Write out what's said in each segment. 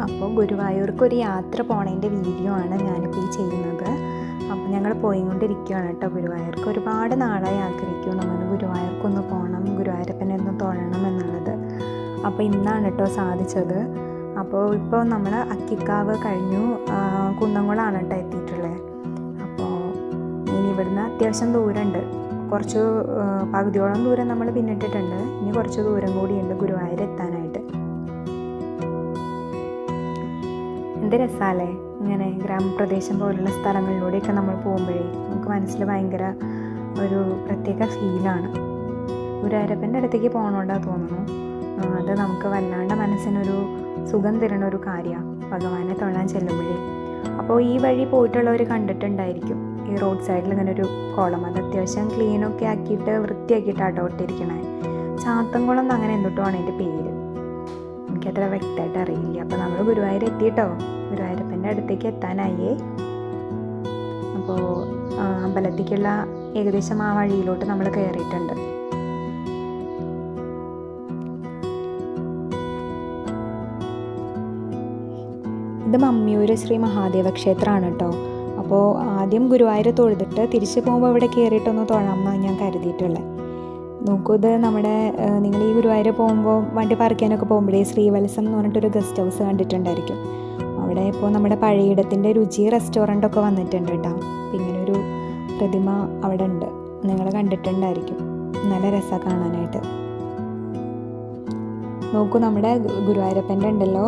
അപ്പോൾ ഗുരുവായൂർക്കൊരു യാത്ര പോണതിൻ്റെ വീഡിയോ ആണ് ഞാനിപ്പോൾ ഈ ചെയ്യുന്നത്. അപ്പോൾ ഞങ്ങൾ പോയിക്കൊണ്ടിരിക്കുകയാണ് കേട്ടോ ഗുരുവായൂർക്ക്. ഒരുപാട് നാളായി ആഗ്രഹിക്കും നമ്മൾ ഗുരുവായൂർക്കൊന്ന് പോകണം, ഗുരുവായൂരപ്പനെ ഒന്ന് തൊഴണം എന്നുള്ളത്. അപ്പോൾ ഇന്നാണ് കേട്ടോ സാധിച്ചത്. അപ്പോൾ ഇപ്പോൾ നമ്മൾ അക്കിക്കാവ് കഴിഞ്ഞു, കുന്നംകുളമാണ് കേട്ടോ എത്തിയിട്ടുള്ളത്. അപ്പോൾ ഇനി ഇവിടുന്ന് അത്യാവശ്യം ദൂരമുണ്ട്, കുറച്ച് പകുതിയോളം ദൂരം നമ്മൾ പിന്നിട്ടിട്ടുണ്ട്. ഇനി കുറച്ച് ദൂരം കൂടിയുണ്ട് ഗുരുവായൂർ എത്താനായിട്ട്. എന്ത് രസമല്ലേ ഇങ്ങനെ ഗ്രാമപ്രദേശം പോലുള്ള സ്ഥലങ്ങളിലൂടെയൊക്കെ നമ്മൾ പോകുമ്പോഴേ നമുക്ക് മനസ്സിൽ ഭയങ്കര ഒരു പ്രത്യേക ഫീലാണ്. ഗുരുവായൂരപ്പൻ്റെ അടുത്തേക്ക് പോകണോണ്ടാ തോന്നുന്നു. അത് നമുക്ക് വല്ലാണ്ട് മനസ്സിനൊരു സുഖം തരുന്ന ഒരു കാര്യമാണ് ഭഗവാനെ തൊഴാൻ ചെല്ലുമ്പോഴേ. അപ്പോൾ ഈ വഴി പോയിട്ടുള്ളവർ കണ്ടിട്ടുണ്ടായിരിക്കും ഈ റോഡ് സൈഡിൽ ഇങ്ങനെ ഒരു കുളം. അത് അത്യാവശ്യം ക്ലീനൊക്കെ ആക്കിയിട്ട് വൃത്തിയാക്കിയിട്ടാട്ടോ ഇട്ടിരിക്കണേ. ചാത്തൻകുളം എന്ന് അങ്ങനെ എന്തിട്ടുമാണ് അതിൻ്റെ പേര്, എനിക്കത്ര വ്യക്തമായിട്ട് അറിയില്ല. അപ്പോൾ നമ്മൾ ഗുരുവായൂർ എത്തിയിട്ടോ, ഗുരുവായൂരപ്പൻ്റെ അടുത്തേക്ക് എത്താനായേ. അപ്പോൾ അമ്പലത്തേക്കുള്ള ഏകദേശം ആ വഴിയിലോട്ട് നമ്മൾ കയറിയിട്ടുണ്ട്. ഇത് മമ്മിയൂർ ശ്രീ മഹാദേവ ക്ഷേത്രമാണ് കേട്ടോ. അപ്പോൾ ആദ്യം ഗുരുവായൂർ തൊഴുതിട്ട് തിരിച്ച് പോകുമ്പോൾ ഇവിടെ കയറിയിട്ടൊന്ന് തൊഴാമെന്നാണ് ഞാൻ കരുതിയിട്ടുള്ളത്. നോക്കൂ, ഇത് നമ്മുടെ നിങ്ങൾ ഈ ഗുരുവായൂർ പോകുമ്പോൾ വണ്ടി പറിക്കാനൊക്കെ പോകുമ്പോഴേ ശ്രീവത്സം എന്ന് പറഞ്ഞിട്ടൊരു ഗസ്റ്റ് ഹൗസ് കണ്ടിട്ടുണ്ടായിരിക്കും. അവിടെ ഇപ്പോൾ നമ്മുടെ പഴയിടത്തിൻ്റെ രുചി റെസ്റ്റോറൻ്റൊക്കെ വന്നിട്ടുണ്ട് കേട്ടോ. അപ്പോൾ ഇങ്ങനൊരു പ്രതിമ അവിടെ ഉണ്ട്, നിങ്ങൾ കണ്ടിട്ടുണ്ടായിരിക്കും. നല്ല രസമാണ് കാണാനായിട്ട്. നോക്കൂ, നമ്മുടെ ഗുരുവായൂരപ്പൻ്റെ ഉണ്ടല്ലോ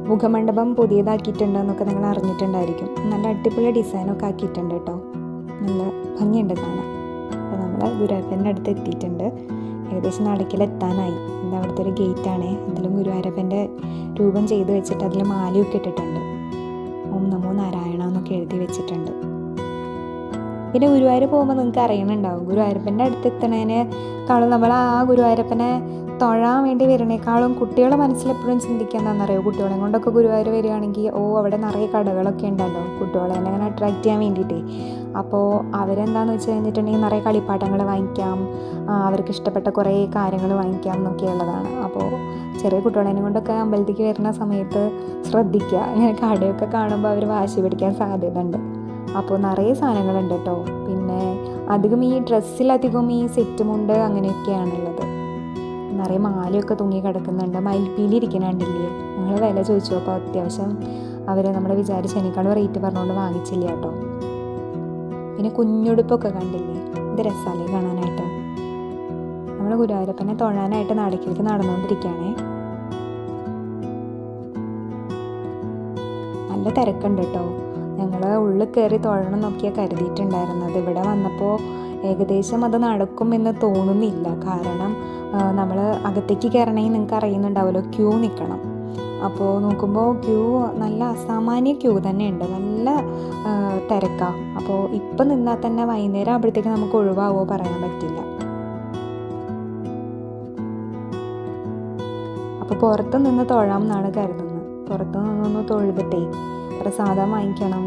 മുഖമണ്ഡപം പുതിയതാക്കിയിട്ടുണ്ടെന്നൊക്കെ നിങ്ങൾ അറിഞ്ഞിട്ടുണ്ടായിരിക്കും. നല്ല അടിപൊളി ഡിസൈനൊക്കെ ആക്കിയിട്ടുണ്ട് കേട്ടോ, നല്ല ഭംഗിയുണ്ട് കാണാൻ. അപ്പോൾ നമ്മൾ ഗുരുവായൂരപ്പൻ്റെ അടുത്ത് എത്തിയിട്ടുണ്ട്, ഏകദേശം നടക്കിലെത്താനായി. ഇത് അവിടുത്തെ ഒരു ഗേറ്റാണ്. അതിലും ഗുരുവായൂരപ്പൻ്റെ രൂപം ചെയ്ത് വെച്ചിട്ട് അതിൽ മാലയൊക്കെ ഇട്ടിട്ടുണ്ട്. ഓം നമോ നാരായണ എന്നൊക്കെ എഴുതി വെച്ചിട്ടുണ്ട്. പിന്നെ ഗുരുവായൂർ പോകുമ്പോൾ നിങ്ങൾക്ക് അറിയണുണ്ടാവും, ഗുരുവായൂരപ്പൻ്റെ അടുത്ത് എത്തണേനേക്കാളും നമ്മൾ ആ ഗുരുവായൂരപ്പനെ തൊഴാൻ വേണ്ടി വരണേക്കാളും കുട്ടികളെ മനസ്സിലെപ്പോഴും ചിന്തിക്കുക എന്താണെന്നറിയോ, കുട്ടികളെ കൊണ്ടൊക്കെ ഗുരുവായൂർ വരികയാണെങ്കിൽ അവിടെ നിറയെ കടകളൊക്കെ ഉണ്ടല്ലോ കുട്ടികളെ അങ്ങനെ അട്രാക്റ്റ് ചെയ്യാൻ വേണ്ടിയിട്ടേ. അപ്പോൾ അവരെന്താണെന്ന് വെച്ച് കഴിഞ്ഞിട്ടുണ്ടെങ്കിൽ നിറയെ കളിപ്പാട്ടങ്ങൾ വാങ്ങിക്കാം, അവർക്ക് ഇഷ്ടപ്പെട്ട കുറേ കാര്യങ്ങൾ വാങ്ങിക്കാം എന്നൊക്കെയുള്ളതാണ്. അപ്പോൾ ചെറിയ കുട്ടികളെ കൊണ്ടൊക്കെ അമ്പലത്തേക്ക് വരുന്ന സമയത്ത് ശ്രദ്ധിക്കുക, ഇങ്ങനെ കടയൊക്കെ കാണുമ്പോൾ അവർ വാശി പിടിക്കാൻ സാധ്യത ഉണ്ട്. അപ്പോൾ നിറയെ സാധനങ്ങളുണ്ട് കേട്ടോ. പിന്നെ അധികം ഈ ഡ്രസ്സിലധികം ഈ സെറ്റുമുണ്ട് അങ്ങനെയൊക്കെയാണുള്ളത്. നിറയെ മാലയൊക്കെ തൂങ്ങി കിടക്കുന്നുണ്ട്, മയിൽപ്പീലി ഇരിക്കുന്നുണ്ടില്ലേ. ഞങ്ങൾ വില ചോദിച്ചു, അപ്പോൾ അത്യാവശ്യം അവർ നമ്മൾ വിചാരിച്ചതിനേക്കാളും റേറ്റ് പറഞ്ഞുകൊണ്ട് വാങ്ങിച്ചില്ല കേട്ടോ. പിന്നെ കുഞ്ഞുടുപ്പൊക്കെ കണ്ടില്ലേ, ഇത് രസമല്ലേ കാണാനായിട്ട്. നമ്മൾ ഗുരുവായൂരപ്പനെ തൊഴാനായിട്ട് നടക്കിലേക്ക് നടന്നുകൊണ്ടിരിക്കുകയാണേ. നല്ല തിരക്കുണ്ട് കേട്ടോ. ഞങ്ങൾ ഉള്ളിൽ കയറി തൊഴണം എന്നൊക്കെയാണ് കരുതിയിട്ടുണ്ടായിരുന്നത്. ഇവിടെ വന്നപ്പോൾ ഏകദേശം അത് നടക്കുമെന്ന് തോന്നുന്നില്ല. കാരണം നമ്മൾ അകത്തേക്ക് കയറണമെങ്കിൽ നിങ്ങൾക്ക് അറിയുന്നുണ്ടാവുമല്ലോ, ക്യൂ നിൽക്കണം. അപ്പോൾ നോക്കുമ്പോൾ ക്യൂ നല്ല അസാമാന്യ ക്യൂ തന്നെയുണ്ട്, നല്ല തിരക്കാണ്. അപ്പോൾ ഇപ്പം നിന്നാൽ തന്നെ വൈകുന്നേരം ആകുമ്പോഴത്തേക്ക് നമുക്ക് ഒഴിവാകുമോ പറയാൻ പറ്റില്ല. അപ്പോൾ പുറത്ത് നിന്ന് തൊഴാം എന്നാണ് കരുതുന്നത്. പുറത്ത് നിന്നൊന്ന് തൊഴുതിട്ടേ പ്രസാദം വാങ്ങിക്കണം.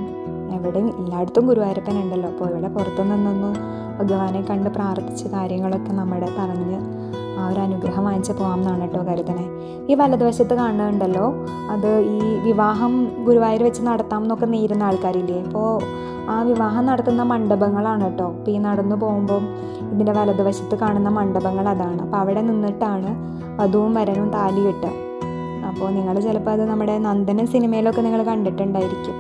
എവിടെയും എല്ലായിടത്തും ഗുരുവായൂരപ്പൻ ഉണ്ടല്ലോ. അപ്പോൾ ഇവിടെ പുറത്തു നിന്നൊന്ന് ഭഗവാനെ കണ്ട് പ്രാർത്ഥിച്ച് കാര്യങ്ങളൊക്കെ നമ്മുടെ പറഞ്ഞ് ആ ഒരു അനുഗ്രഹം വാങ്ങിച്ച് പോകാം എന്നാണ് കേട്ടോ കരുതണേ. ഈ വലതുവശത്ത് കാണുന്നുണ്ടല്ലോ, അത് ഈ വിവാഹം ഗുരുവായൂർ വെച്ച് നടത്താം എന്നൊക്കെ നേരുന്ന ആൾക്കാരില്ലേ. അപ്പോൾ ആ വിവാഹം നടത്തുന്ന മണ്ഡപങ്ങളാണ് കേട്ടോ. അപ്പോൾ ഈ നടന്നു പോകുമ്പോൾ ഇതിൻ്റെ വലതുവശത്ത് കാണുന്ന മണ്ഡപങ്ങൾ അതാണ്. അപ്പോൾ അവിടെ നിന്നിട്ടാണ് വധുവും വരനും താലി കെട്ടുക. അപ്പോൾ നിങ്ങൾ ചിലപ്പോൾ അത് നമ്മുടെ നന്ദനം സിനിമയിലൊക്കെ നിങ്ങൾ കണ്ടിട്ടുണ്ടായിരിക്കും.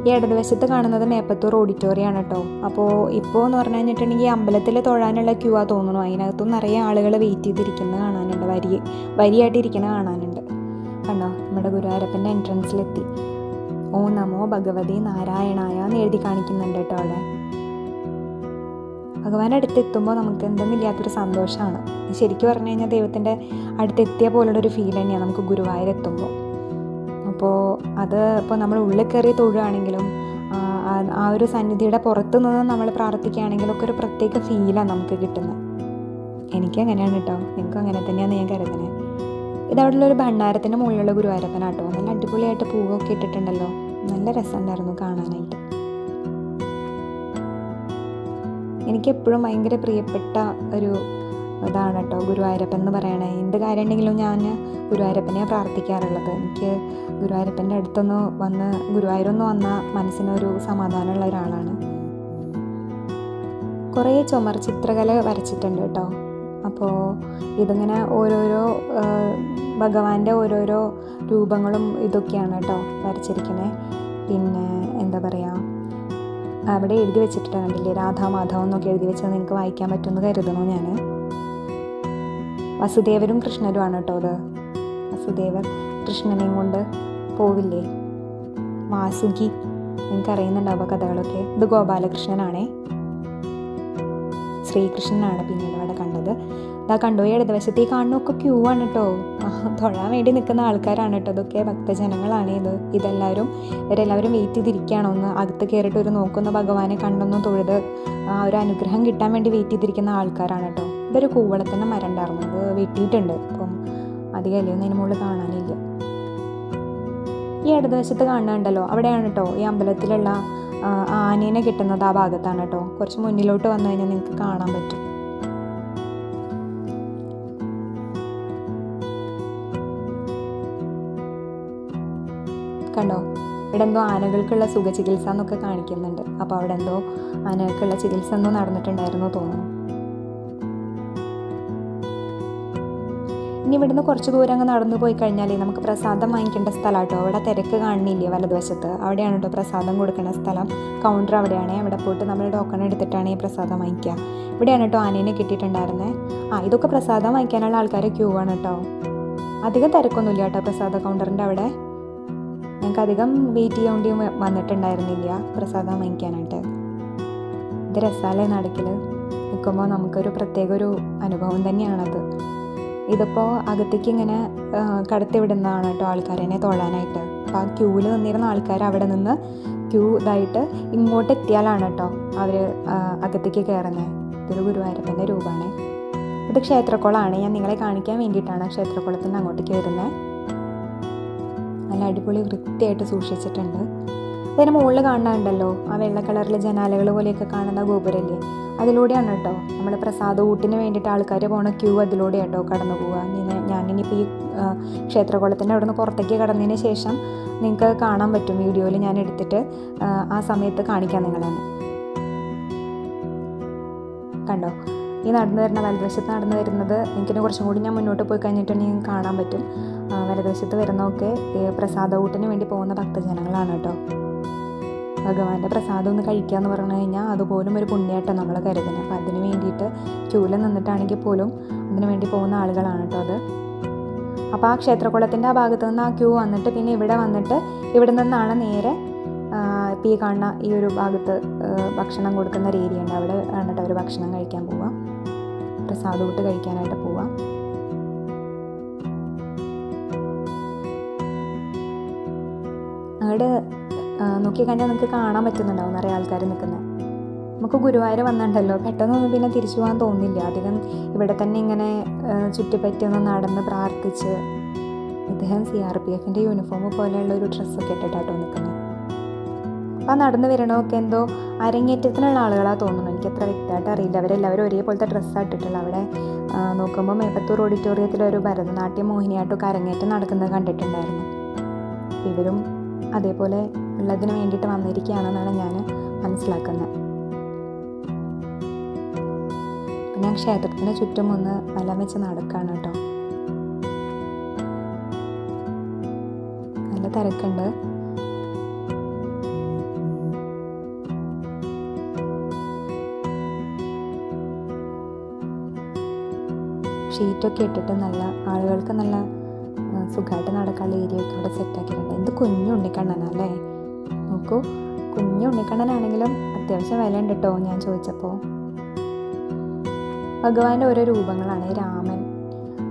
ഈ ഇടതുവശത്ത് കാണുന്നത് മേപ്പത്തൂർ ഓഡിറ്റോറിയമാണ് കേട്ടോ. അപ്പോൾ ഇപ്പോൾ എന്ന് പറഞ്ഞു കഴിഞ്ഞിട്ടുണ്ടെങ്കിൽ അമ്പലത്തിൽ തൊഴാനുള്ള ക്യൂ ആ തോന്നുന്നു. അതിനകത്തും നിറയെ ആളുകൾ വെയിറ്റ് ചെയ്തിരിക്കുന്നത് കാണാനുണ്ട്, വരിയായിട്ട് ഇരിക്കുന്നത് കാണാനുണ്ട്. കണ്ടോ, നമ്മുടെ ഗുരുവായൂരപ്പൻ്റെ എൻട്രൻസിലെത്തി. ഓം നമോ ഭഗവതി നാരായണായ എന്ന് എഴുതി കാണിക്കുന്നുണ്ട് കേട്ടോ അവിടെ. ഭഗവാന്റെ അടുത്തെത്തുമ്പോൾ നമുക്ക് എന്തെന്നില്ലാത്തൊരു സന്തോഷമാണ്. ശരിക്കും പറഞ്ഞു കഴിഞ്ഞാൽ ദൈവത്തിൻ്റെ അടുത്തെത്തിയ പോലുള്ളൊരു ഫീൽ തന്നെയാണ് നമുക്ക് ഗുരുവായൂർ എത്തുമ്പോൾ. അപ്പോൾ അത് ഇപ്പോൾ നമ്മൾ ഉള്ളിൽ കയറി തൊഴുകയാണെങ്കിലും ആ ഒരു സന്നിധിയുടെ പുറത്ത് നിന്ന് നമ്മൾ പ്രാർത്ഥിക്കുകയാണെങ്കിലും ഒക്കെ ഒരു പ്രത്യേക ഫീലാണ് നമുക്ക് കിട്ടുന്നത്. എനിക്കങ്ങനെയാണ് കേട്ടോ, നിങ്ങൾക്കും അങ്ങനെ തന്നെയാണ് ഞാൻ കരുതുന്നത്. ഇതവിടെയുള്ള ഒരു ഭണ്ഡാരത്തിൻ്റെ മുകളിലുള്ള ഗുരുവായൂരപ്പനാട്ടോ. നല്ല അടിപൊളിയായിട്ട് പൂവൊക്കെ ഇട്ടിട്ടുണ്ടല്ലോ, നല്ല രസമുണ്ടായിരുന്നു കാണാനായിട്ട്. എനിക്കെപ്പോഴും ഭയങ്കര പ്രിയപ്പെട്ട ഒരു അതാണ് കേട്ടോ ഗുരുവായൂരപ്പൻ എന്ന് പറയണേ. എന്ത് കാര്യം ഉണ്ടെങ്കിലും ഞാൻ ഗുരുവായൂരപ്പനെയാണ് പ്രാർത്ഥിക്കാറുള്ളത്. എനിക്ക് ഗുരുവായൂരപ്പൻ്റെ അടുത്തൊന്ന് വന്ന് ഗുരുവായൂരൊന്ന് വന്നാൽ മനസ്സിനൊരു സമാധാനമുള്ള ഒരാളാണ്. കുറേ ചുമർ ചിത്രകല വരച്ചിട്ടുണ്ട് കേട്ടോ. അപ്പോൾ ഇതിങ്ങനെ ഓരോരോ ഭഗവാന്റെ ഓരോരോ രൂപങ്ങളും ഇതൊക്കെയാണ് കേട്ടോ വരച്ചിരിക്കുന്നത്. പിന്നെ എന്താ പറയുക, അവിടെ എഴുതി വെച്ചിട്ട് കണ്ടില്ലേ, രാധാമാധവം എന്നൊക്കെ എഴുതി വെച്ചത് നിങ്ങൾക്ക് വായിക്കാൻ പറ്റുമെന്ന് കരുതണോ ഞാൻ. വസുദേവരും കൃഷ്ണരുമാണ് കേട്ടോ അത്. വസുദേവർ കൃഷ്ണനെയും കൊണ്ട് പോവില്ലേ, വാസുകി, നിങ്ങൾക്ക് അറിയുന്നുണ്ടാവുക കഥകളൊക്കെ. ഇത് ഗോപാലകൃഷ്ണനാണേ, ശ്രീകൃഷ്ണനാണ് പിന്നീട് ഇവിടെ കണ്ടത്. ഇതാ കണ്ടോ, ഇടതുവശത്ത് ഈ കാണുന്നൊക്കെ ക്യൂ ആണ് കേട്ടോ. തൊഴാൻ വേണ്ടി നിൽക്കുന്ന ആൾക്കാരാണ് കേട്ടോ. ഇതൊക്കെ ഭക്തജനങ്ങളാണ്. ഇവരെല്ലാവരും വെയിറ്റ് ചെയ്തിരിക്കുകയാണോ ഒന്ന് അകത്ത് കയറിയിട്ട് ഒരു നോക്കുന്ന ഭഗവാനെ കണ്ടൊന്നും തൊഴുത് ആ ഒരു അനുഗ്രഹം കിട്ടാൻ വേണ്ടി വെയിറ്റ് ചെയ്തിരിക്കുന്ന ആൾക്കാരാണ് കേട്ടോ. ഇതൊരു കൂവളത്തിൻ്റെ മരം ഉണ്ടായിരുന്നു, അത് വെട്ടിയിട്ടുണ്ട്. അപ്പം അധികം ഇലയൊന്നും അതിന് മുകളിൽ കാണാനില്ല. ഈ ഇടതുവശത്ത് കാണുന്നുണ്ടല്ലോ, അവിടെയാണ് കേട്ടോ ഈ അമ്പലത്തിലുള്ള ആനേനെ കിട്ടുന്നത്. ആ ഭാഗത്താണ് കേട്ടോ. കുറച്ച് മുന്നിലോട്ട് വന്നു കഴിഞ്ഞാൽ നിങ്ങൾക്ക് കാണാൻ പറ്റും. കണ്ടോ, ഇവിടെ എന്തോ ആനകൾക്കുള്ള സുഖചികിത്സ എന്നൊക്കെ കാണിക്കുന്നുണ്ട്. അപ്പോൾ അവിടെ എന്തോ ആനകൾക്കുള്ള ചികിത്സ എന്തോ നടന്നിട്ടുണ്ടായിരുന്നു തോന്നുന്നു. ഇനി ഇവിടുന്ന് കുറച്ച് ദൂരം അങ്ങ് നടന്നു പോയി കഴിഞ്ഞാലേ നമുക്ക് പ്രസാദം വാങ്ങിക്കേണ്ട സ്ഥലം കേട്ടോ. അവിടെ തിരക്ക് കാണുന്നില്ലേ വലതുവശത്ത്, അവിടെയാണ് കേട്ടോ പ്രസാദം കൊടുക്കുന്ന സ്ഥലം. കൗണ്ടർ അവിടെയാണ്. അവിടെ പോയിട്ട് നമ്മൾ ടോക്കൺ എടുത്തിട്ടാണ് ഈ പ്രസാദം വാങ്ങിക്കുക. ഇവിടെയാണ് കേട്ടോ ആനേനെ കിട്ടിയിട്ടുണ്ടായിരുന്നത്. ഇതൊക്കെ പ്രസാദം വാങ്ങിക്കാനുള്ള ആൾക്കാരെ ക്യൂ ആണ് കേട്ടോ. അധികം തിരക്കൊന്നുമില്ല കേട്ടോ പ്രസാദ കൗണ്ടറിൻ്റെ അവിടെ. ഞങ്ങൾക്ക് അധികം വെയിറ്റ് ചെയ്യേണ്ടി വന്നിട്ടുണ്ടായിരുന്നില്ല പ്രസാദം വാങ്ങിക്കാനായിട്ട്. ഇത് രസാലേ നടക്കിൽ നിൽക്കുമ്പോൾ നമുക്കൊരു പ്രത്യേക ഒരു അനുഭവം തന്നെയാണത്. ഇതിപ്പോൾ അകത്തേക്ക് ഇങ്ങനെ കടത്തി വിടുന്നതാണ് കേട്ടോ ആൾക്കാരെന്നെ തൊഴാനായിട്ട്. അപ്പോൾ ആ ക്യൂവിൽ നിന്നിരുന്ന ആൾക്കാർ അവിടെ നിന്ന് ക്യൂ ഇതായിട്ട് ഇങ്ങോട്ട് എത്തിയാലാണ് കേട്ടോ അവർ അകത്തേക്ക് കയറുന്നത്. ഇതൊരു ഗുരുവായൂരപ്പൻ്റെ രൂപമാണ്. ഇത് ക്ഷേത്രക്കുളമാണ്. ഞാൻ നിങ്ങളെ കാണിക്കാൻ വേണ്ടിയിട്ടാണ് ക്ഷേത്രക്കുളത്തിൻ്റെ അങ്ങോട്ടേക്ക് വരുന്നത്. നല്ല അടിപൊളി വൃത്തിയായിട്ട് സൂക്ഷിച്ചിട്ടുണ്ട്. അതിന് മുകളിൽ കാണുന്നുണ്ടല്ലോ ആ വെള്ള കളറിലെ ജനാലകൾ പോലെയൊക്കെ കാണുന്ന ഗോപുരല്ലേ, അതിലൂടെയാണ് കേട്ടോ നമ്മൾ പ്രസാദ ഊട്ടിന് വേണ്ടിയിട്ട് ആൾക്കാർ പോണ ക്യൂ അതിലൂടെ കേട്ടോ കടന്നു പോവുക. ഞാനിനിപ്പോൾ ഈ ക്ഷേത്രകുളത്തിൻ്റെ അവിടെ നിന്ന് പുറത്തേക്ക് കടന്നതിന് ശേഷം നിങ്ങൾക്ക് കാണാൻ പറ്റും വീഡിയോയിൽ ഞാൻ എടുത്തിട്ട് ആ സമയത്ത് കാണിക്കാം നിങ്ങളെ. കണ്ടോ, ഈ നടന്നു വരുന്ന വലതുവശത്ത് നടന്നു വരുന്നത് എനിക്കിന് കുറച്ചും കൂടി ഞാൻ മുന്നോട്ട് പോയി കഴിഞ്ഞിട്ടുണ്ടെങ്കിൽ കാണാൻ പറ്റും. വലതുവശത്ത് വരുന്നതൊക്കെ പ്രസാദ ഊട്ടിന് വേണ്ടി പോകുന്ന ഭക്തജനങ്ങളാണ് കേട്ടോ. ഭഗവാന്റെ പ്രസാദം ഒന്ന് കഴിക്കുക എന്ന് പറഞ്ഞു കഴിഞ്ഞാൽ അതുപോലും ഒരു പുണ്യമായിട്ടാണ് നമ്മൾ കരുതുന്നത്. അപ്പോൾ അതിന് വേണ്ടിയിട്ട് ക്യൂവിൽ നിന്നിട്ടാണെങ്കിൽ പോലും അതിന് വേണ്ടി പോകുന്ന ആളുകളാണ് കേട്ടോ അത്. അപ്പോൾ ആ ക്ഷേത്രക്കുളത്തിൻ്റെ ആ ഭാഗത്ത് നിന്ന് ആ ക്യൂ വന്നിട്ട് പിന്നെ ഇവിടെ വന്നിട്ട് ഇവിടെ നിന്നാണ് നേരെ ഇപ്പോൾ ഈ കാണുന്ന ഈ ഒരു ഭാഗത്ത് ഭക്ഷണം കൊടുക്കുന്ന ഒരു ഏരിയ ഉണ്ട്. അവിടെ ആണ് കേട്ടോ അവർ ഭക്ഷണം കഴിക്കാൻ പോവുക, പ്രസാദം ഊട്ട് കഴിക്കാനായിട്ട് പോവാം. അവിടെ നോക്കിക്കഴിഞ്ഞാൽ നിങ്ങൾക്ക് കാണാൻ പറ്റുന്നുണ്ടാവും നിറയെ ആൾക്കാർ നിൽക്കുന്നത്. നമുക്ക് ഗുരുവായൂർ വന്നിട്ടുണ്ടല്ലോ പെട്ടെന്നൊന്നും പിന്നെ തിരിച്ചു പോകാൻ തോന്നില്ല. അധികം ഇവിടെ തന്നെ ഇങ്ങനെ ചുറ്റിപ്പറ്റി ഒന്ന് നടന്ന് പ്രാർത്ഥിച്ച്. ഇദ്ദേഹം CRPFൻ്റെ യൂണിഫോം പോലെയുള്ള ഒരു ഡ്രസ്സൊക്കെ ഇട്ടിട്ടാട്ടോ നിൽക്കുന്നത്. അപ്പോൾ നടന്ന് വരണമൊക്കെ എന്തോ അരങ്ങേറ്റത്തിനുള്ള ആളുകളാണ് തോന്നുന്നു. എനിക്ക് അത്ര വ്യക്തമായിട്ട് അറിയില്ല. അവരെല്ലാവരും ഒരേപോലത്തെ ഡ്രസ്സാണ് ഇട്ടിട്ടുള്ളത്. അവിടെ നോക്കുമ്പോൾ മേപ്പത്തൂർ ഓഡിറ്റോറിയത്തിലൊരു ഭരതനാട്യം മോഹിനിയാട്ടമൊക്കെ അരങ്ങേറ്റം നടക്കുന്നത് കണ്ടിട്ടുണ്ടായിരുന്നു. ഇവരും അതേപോലെ ഉള്ളതിന് വേണ്ടിയിട്ട് വന്നിരിക്കുകയാണെന്നാണ് ഞാൻ മനസ്സിലാക്കുന്നത്. ഞാൻ ക്ഷേത്രത്തിന് ചുറ്റും ഒന്ന് വലം വെച്ച് നടക്കുകയാണ് കേട്ടോ. നല്ല തിരക്കുണ്ട്. ഷീറ്റൊക്കെ ഇട്ടിട്ട് നല്ല ആളുകൾക്ക് നല്ല സുഖമായിട്ട് നടക്കാനുള്ള ഏരിയ ഒക്കെ ഇവിടെ സെറ്റാക്കിയിട്ടുണ്ട്. എന്ത് കുഞ്ഞു ഉണ്ണിക്കണ്ണനല്ലേ, നോക്കൂ. കുഞ്ഞു ഉണ്ണിക്കണ്ണനാണെങ്കിലും അത്യാവശ്യം വില ഉണ്ട് കേട്ടോ. ഞാൻ ചോദിച്ചപ്പോൾ ഭഗവാന്റെ ഓരോ രൂപങ്ങളാണ്. രാമൻ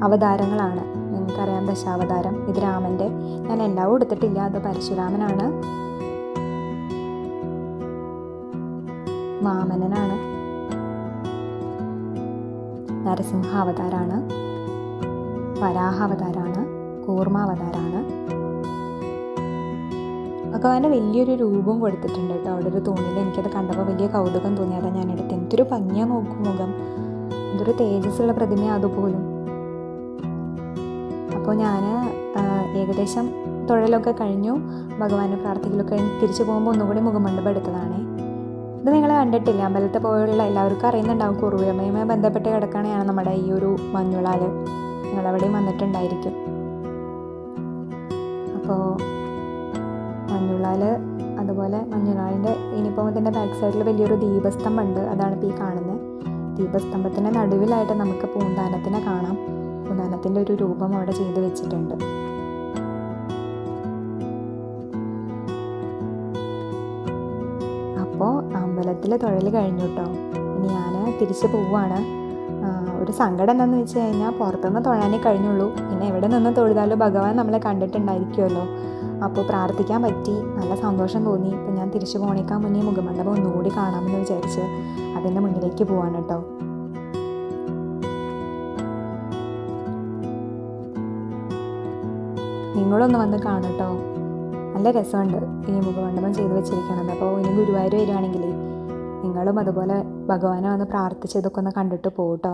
അവതാരങ്ങളാണ്, നിങ്ങൾക്കറിയാം ദശാവതാരം. ഇത് രാമൻ്റെ, ഞാൻ എല്ലാവും എടുത്തിട്ടില്ല. അത് പരശുരാമനാണ്, വാമനനാണ്, നരസിംഹാവതാരാണ്, വരാഹാവതാരാണ്, കൂർമാവതാരാണ്. ഭഗവാന്റെ വലിയൊരു രൂപം കൊടുത്തിട്ടുണ്ട് കേട്ടോ അവിടെ ഒരു തൂണിൽ. എനിക്കത് കണ്ടപ്പോൾ വലിയ കൗതുകം തോന്നി. അതാ ഞാനെടുത്ത്. എന്തൊരു ഭംഗിയാ നോക്കും മുഖം. ഇതൊരു തേജസ്സുള്ള പ്രതിമയാണ് അതുപോലും. അപ്പോൾ ഞാൻ ഏകദേശം തൊഴിലൊക്കെ കഴിഞ്ഞു, ഭഗവാനെ പ്രാർത്ഥിക്കലൊക്കെ കഴിഞ്ഞ് തിരിച്ചു പോകുമ്പോൾ ഒന്നുകൂടി മുഖമണ്ഡപം എടുത്തതാണ്. ഇത് നിങ്ങൾ കണ്ടിട്ടില്ല, അമ്പലത്തിൽ പോയുള്ള എല്ലാവർക്കും അറിയുന്നുണ്ടാവും. കുറുവയുമായി ബന്ധപ്പെട്ട് കിടക്കുകയാണ് നമ്മുടെ ഈ ഒരു മഞ്ഞുളാൽ. നിങ്ങളവിടെയും വന്നിട്ടുണ്ടായിരിക്കും. അപ്പോൾ മഞ്ഞുളാൽ, അതുപോലെ മഞ്ഞുളാലിൻ്റെ ഇനിയിപ്പോൾ ഇതിൻ്റെ ബാക്ക് സൈഡിൽ വലിയൊരു ദീപസ്തംഭമുണ്ട്. അതാണ് ഇപ്പോൾ ഈ കാണുന്നത്. ദീപസ്തംഭത്തിൻ്റെ നടുവിലായിട്ട് നമുക്ക് പൂന്താനത്തിനെ കാണാം. പൂന്താനത്തിൻ്റെ ഒരു രൂപം അവിടെ ചെയ്ത് വെച്ചിട്ടുണ്ട്. അപ്പോൾ അമ്പലത്തിൽ തൊഴൽ കഴിഞ്ഞു കേട്ടോ. ഇനി ഞാൻ തിരിച്ച് പോവുകയാണ്. ഒരു സങ്കടം എന്താണെന്ന് വെച്ച് കഴിഞ്ഞാൽ പുറത്തുനിന്ന് തൊഴാനേ കഴിഞ്ഞുള്ളൂ. പിന്നെ എവിടെ നിന്ന് തൊഴുതാലും ഭഗവാൻ നമ്മളെ കണ്ടിട്ടുണ്ടായിരിക്കുമല്ലോ. അപ്പോൾ പ്രാർത്ഥിക്കാൻ പറ്റി, നല്ല സന്തോഷം തോന്നി. ഇപ്പം ഞാൻ തിരിച്ചു പോണേക്കാൻ മുന്നേ മുഖമണ്ഡപം ഒന്നുകൂടി കാണാമെന്ന് വിചാരിച്ച് അതിൻ്റെ മുന്നിലേക്ക് പോവാണ് കേട്ടോ. നിങ്ങളൊന്ന് വന്ന് കാണട്ടോ, നല്ല രസമുണ്ട് ഈ മുഖമണ്ഡപം ചെയ്ത് വെച്ചിരിക്കണത്. അപ്പോൾ ഇനി ഗുരുവായൂർ വരികയാണെങ്കിൽ നിങ്ങളും അതുപോലെ ഭഗവാനെ വന്ന് പ്രാർത്ഥിച്ച് ഇതൊക്കെ ഒന്ന് കണ്ടിട്ട് പോകട്ടോ.